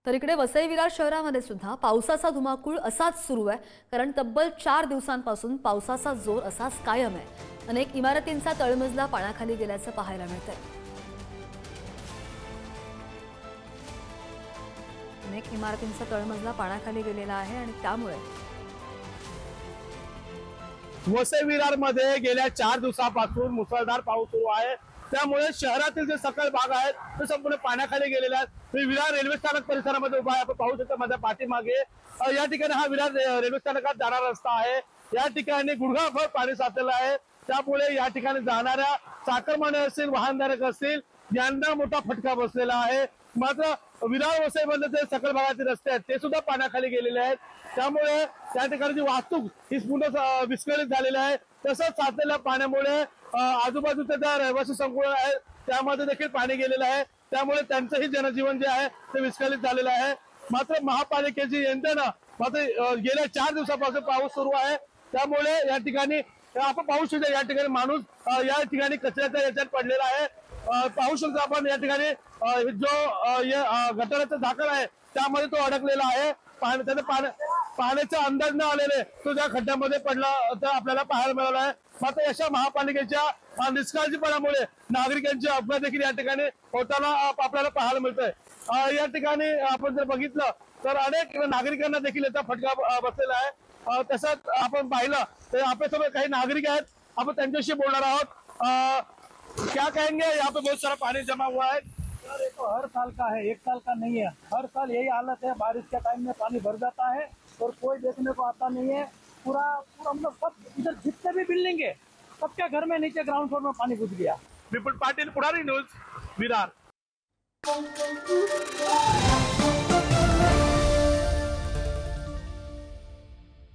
तर इकडे वसई विरार शहरामध्ये सुद्धा पावसाचा धुमाकूळ असाच सुरू आहे, कारण तब्बल 4 दिवसांपासून पावसाचा जोर असाच कायम आहे। अनेक इमारतींचा तळमजला पाण्याखाली गेल्याचं पाहायला मिळतंय। अनेक इमारतींचा तळमजला पाण्याखाली गेलेला आहे आणि त्यामुळे वसई विरार मध्ये गेल्या 4 दिवसांपासून मुसळधार पाऊस सुरू आहे। त्यामुळे शहरातील जे सकल भाग आहेत ते संपूर्ण पाण्याखाली गेलेले आहेत। मी विरार रेल्वे स्थानक परिसरामध्ये उभा आहे। आपण पाहू शकता माझ्या पाठीमागे या ठिकाणी हा विरार रेल्वे स्थानकात जाणारा रस्ता आहे। या ठिकाणी गुडघाभर पाणी साचलेलं आहे। त्यामुळे या ठिकाणी जाणाऱ्या चाकरमाने असतील, वाहनधारक असतील, यांना मोठा फटका बसलेला आहे। मात्र विरार वसई मधले जे सकल भागातील रस्ते आहेत ते सुद्धा पाण्याखाली गेलेले आहेत। त्यामुळे त्या ठिकाणची वाहतूक ही पूर्ण विस्कळीत झालेली आहे। तसंच साचलेल्या पाण्यामुळे आजूबाजूचे ज्या रहिवासी संकुल आहे त्यामध्ये देखील पाणी गेलेलं आहे। त्यामुळे त्यांचंही जनजीवन जे आहे ते विस्कळीत झालेलं आहे। मात्र महापालिकेची यंत्रणा मात्र गेल्या 4 दिवसापासून पाऊस सुरू आहे। त्यामुळे या ठिकाणी आपण पाहू शकतो या ठिकाणी माणूस या ठिकाणी कचऱ्याच्या याच्यात पडलेला आहे। पाहू शकतो आपण या ठिकाणी जो गटाराचं झाकण आहे त्यामध्ये तो अडकलेला आहे। पाण्याचा अंदाज न आलेले तो त्या खड्ड्यामध्ये पडला तर आपल्याला पाहायला मिळाला आहे। मात्र अशा महापालिकेच्या निष्काळजीपणामुळे नागरिकांची अपघात देखील या ठिकाणी होताना आपल्याला पाहायला मिळतोय। या ठिकाणी आपण जर बघितलं तर अनेक नागरिकांना देखील याचा फटका बसलेला आहे। तसंच आपण पाहिलं तर आपल्यासोबत काही नागरिक आहेत, आपण त्यांच्याशी बोलणार आहोत। क्या कहेंगे, यहाँ पे बहुत सारा पानी जमा हुआ है। सर ये तो हर साल का है, एक साल का नहीं है। हर साल यही हालत है, बारिश के टाइम में पानी भर जाता है और कोई देखने को आता नहीं है। पूरा मतलब सब इधर जितने भी बिल्डिंग है सबके घर में नीचे ग्राउंड फ्लोर में पानी घुस गया। विपुल पाटिल, पुढारी न्यूज, विरार।